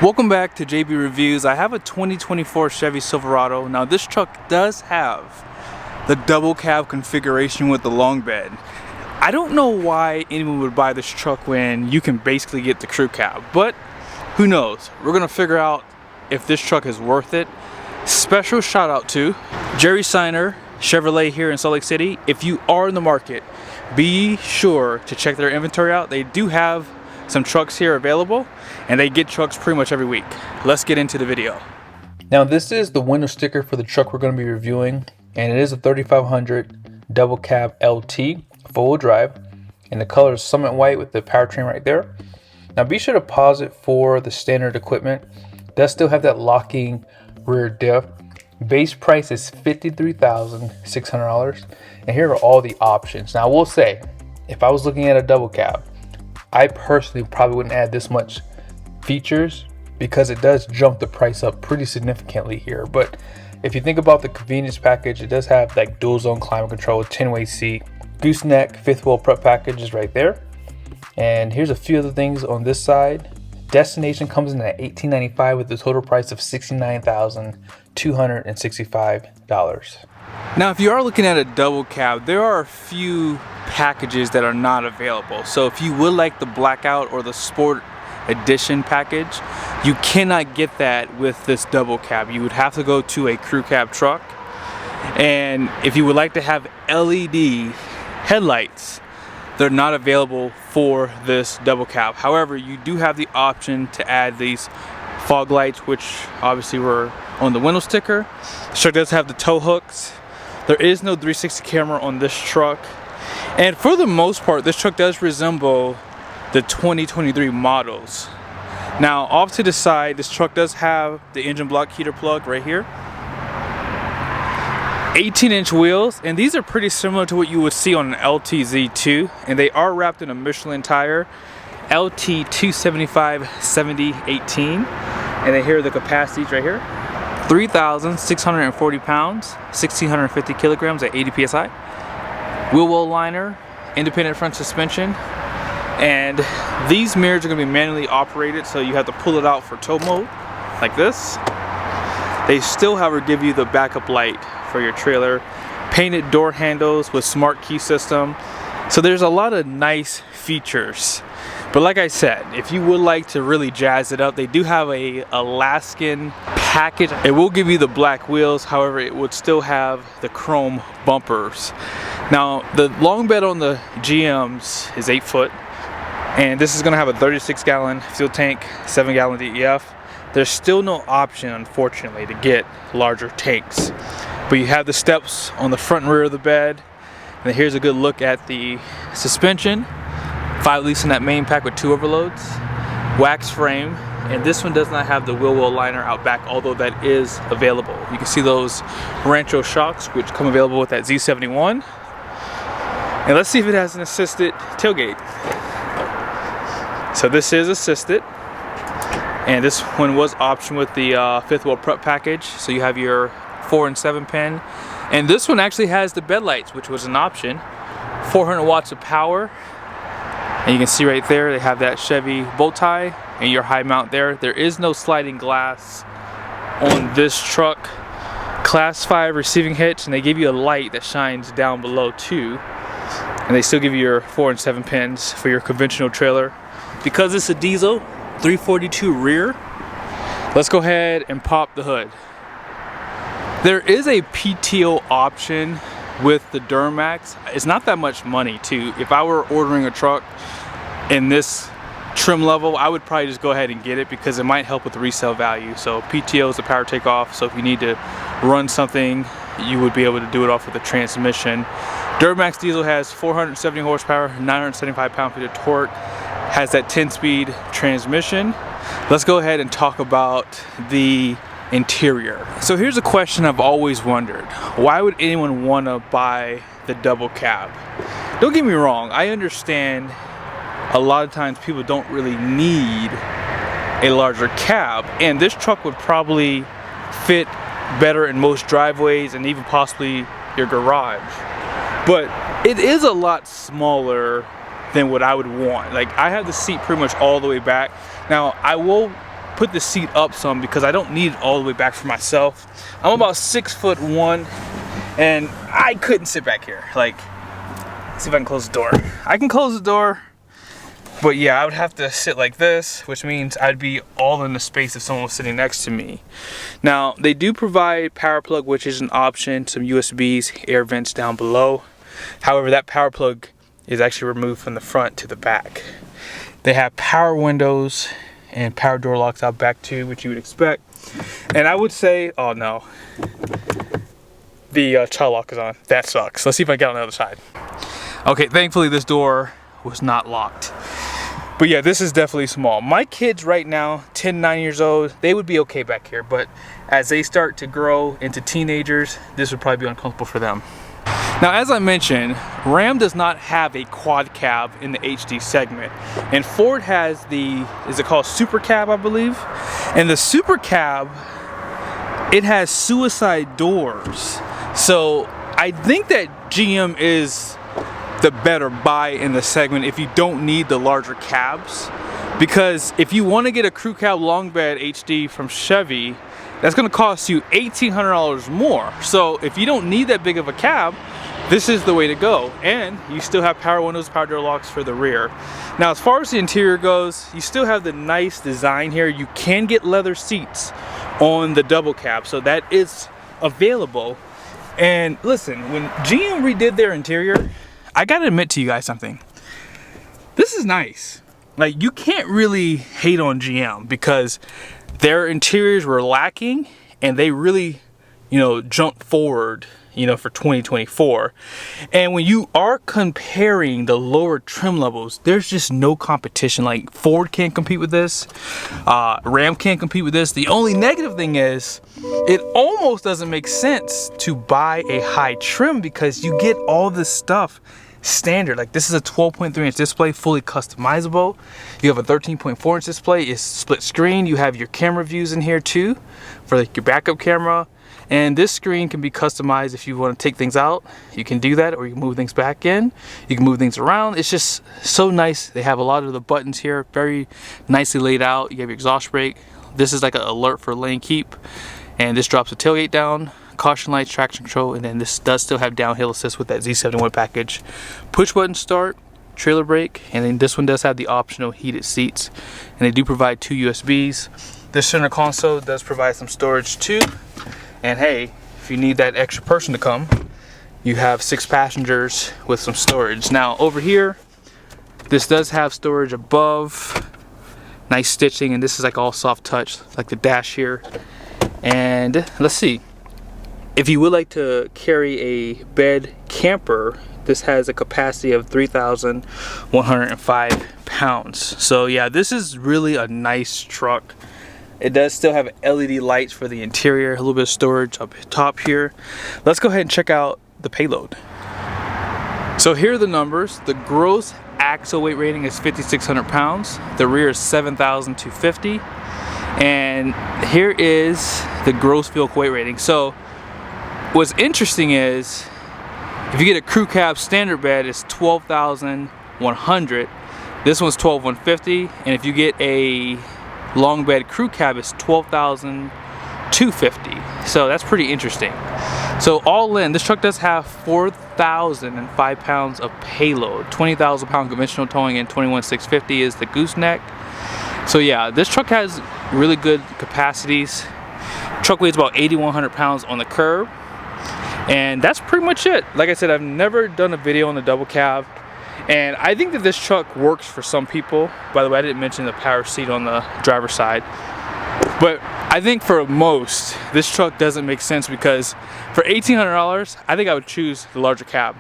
Welcome back to JB Reviews. I have a 2024 Chevy Silverado. Now this truck does have the double cab configuration with the long bed. I don't know why anyone would buy this truck when you can basically get the crew cab, but who knows? We're gonna figure out if this truck is worth it. Special shout out to Seiner Chevrolet here in Salt Lake City. If you are in the market, be sure to check their inventory out. They do have some trucks here available, and they get trucks pretty much every week. Let's get into the video. Now this is the window sticker for the truck we're going to be reviewing, and it is a 3500 double cab LT four-wheel drive, and the color is Summit White with the powertrain right there. Now be sure to pause it for the standard equipment. It does still have that locking rear diff. Base price is $53,600, and here are all the options. Now I will say, if I was looking at a double cab, I personally probably wouldn't add this much features because it does jump the price up pretty significantly here. But if you think about the convenience package, it does have like dual zone climate control, 10-way seat, Gooseneck, fifth wheel prep package is right there. And here's a few other things on this side. Destination comes in at $1,895 with a total price of $69,265. Now if you are looking at a double cab, there are a few packages that are not available. So if you would like the blackout or the sport edition package, you cannot get that with this double cab. You would have to go to a crew cab truck. And if you would like to have LED headlights, they're not available for this double cab. However, you do have the option to add these fog lights, which obviously were on the window sticker. The truck does have the tow hooks. There is no 360 camera on this truck. And for the most part, this truck does resemble the 2023 models. Now, off to the side, this truck does have the engine block heater plug right here. 18-inch wheels, and these are pretty similar to what you would see on an LTZ2, and they are wrapped in a Michelin tire, LT 275/70/18, and then here are the capacities right here. 3,640 pounds, 1,650 kilograms at 80 psi. Wheel well liner, independent front suspension, and these mirrors are going to be manually operated, so you have to pull it out for tow mode, like this. They still, however, give you the backup light for your trailer. Painted door handles with smart key system. So there's a lot of nice features. But like I said, if you would like to really jazz it up, they do have a Alaskan package. It will give you the black wheels, however, it would still have the chrome bumpers. Now, the long bed on the GMs is 8 foot, and this is gonna have a 36-gallon fuel tank, 7-gallon DEF. There's still no option, unfortunately, to get larger tanks. But you have the steps on the front and rear of the bed. And here's a good look at the suspension. 5 leaks in that main pack with 2 overloads. Wax frame. And this one does not have the wheel well liner out back, although that is available. You can see those Rancho shocks, which come available with that Z71. And let's see if it has an assisted tailgate. So this is assisted. And this one was optioned with the fifth wheel prep package. So you have your 4 and 7 pin. And this one actually has the bed lights, which was an option. 400 watts of power. And you can see right there, they have that Chevy bow tie and your high mount there. There is no sliding glass on this truck. Class 5 receiving hitch, and they give you a light that shines down below too. And they still give you your 4 and 7 pins for your conventional trailer. Because it's a diesel, 342 rear, let's go ahead and pop the hood. There is a PTO option with the Duramax. It's not that much money too. If I were ordering a truck in this trim level, I would probably just go ahead and get it because it might help with the resale value. So PTO is the power takeoff, so if you need to run something, you would be able to do it off with the transmission. Duramax diesel has 470 horsepower, 975 pound-feet of torque, has that 10-speed transmission. Let's go ahead and talk about the interior. So here's a question I've always wondered. Why would anyone want to buy the double cab? Don't get me wrong, I understand a lot of times people don't really need a larger cab, and this truck would probably fit better in most driveways and even possibly your garage. But it is a lot smaller than what I would want. Like, I have the seat pretty much all the way back. Now, I will put the seat up some because I don't need it all the way back for myself. I'm about 6'1", and I couldn't sit back here. Like, let's see if I can close the door. I can close the door, but yeah, I would have to sit like this, which means I'd be all in the space if someone was sitting next to me. Now, they do provide power plug, which is an option, some USBs, air vents down below. However, that power plug is actually removed from the front to the back. They have power windows and power door locks out back too, which you would expect. And I would say, oh no, the child lock is on. That sucks. Let's see if I get on the other side. Okay, thankfully this door was not locked. But yeah, this is definitely small. My kids right now, 10, 9 years old, they would be okay back here. But as they start to grow into teenagers, this would probably be uncomfortable for them. Now, as I mentioned, Ram does not have a quad cab in the HD segment. And Ford has the, is it called Super Cab, I believe? And the Super Cab, it has suicide doors. So I think that GM is the better buy in the segment if you don't need the larger cabs, because if you want to get a crew cab long bed HD from Chevy, that's going to cost you $1,800 more. So if you don't need that big of a cab, this is the way to go. And you still have power windows, power door locks for the rear. Now, as far as the interior goes, you still have the nice design here. You can get leather seats on the double cab, so that is available. And listen, when GM redid their interior, I gotta admit to you guys something. This is nice. Like, you can't really hate on GM because their interiors were lacking and they really, you know, jumped forward, you know, for 2024. And when you are comparing the lower trim levels, there's just no competition. Like, Ford can't compete with this, Ram can't compete with this. The only negative thing is it almost doesn't make sense to buy a high trim because you get all this stuff standard. Like, this is a 12.3-inch display, fully customizable. You have a 13.4-inch display. It's split screen. You have your camera views in here too for like your backup camera. And this screen can be customized. If you want to take things out, you can do that, or you can move things back in. You can move things around. It's just so nice. They have a lot of the buttons here, very nicely laid out. You have your exhaust brake. This is like an alert for lane keep. And this drops the tailgate down, caution lights, traction control, and then this does still have downhill assist with that Z71 package. Push button start, trailer brake, and then this one does have the optional heated seats. And they do provide 2 USBs. This center console does provide some storage too. And hey, if you need that extra person to come, you have 6 passengers with some storage. Now over here, this does have storage above, nice stitching, and this is like all soft touch, like the dash here. And let's see, if you would like to carry a bed camper, this has a capacity of 3,105 pounds. So yeah, this is really a nice truck. It does still have LED lights for the interior, a little bit of storage up top here. Let's go ahead and check out the payload. So here are the numbers. The gross axle weight rating is 5,600 pounds. The rear is 7,250. And here is the gross vehicle weight rating. So what's interesting is, if you get a crew cab standard bed, it's 12,100. This one's 12,150. And if you get a long bed crew cab, is 12,250. So that's pretty interesting. So all in, this truck does have 4,005 pounds of payload. 20,000 pound conventional towing, and 21,650 is the gooseneck. So yeah, this truck has really good capacities. Truck weighs about 8,100 pounds on the curb. And that's pretty much it. Like I said, I've never done a video on the double cab. And I think that this truck works for some people. By the way, I didn't mention the power seat on the driver's side. But I think for most, this truck doesn't make sense, because for $1,800, I think I would choose the larger cab.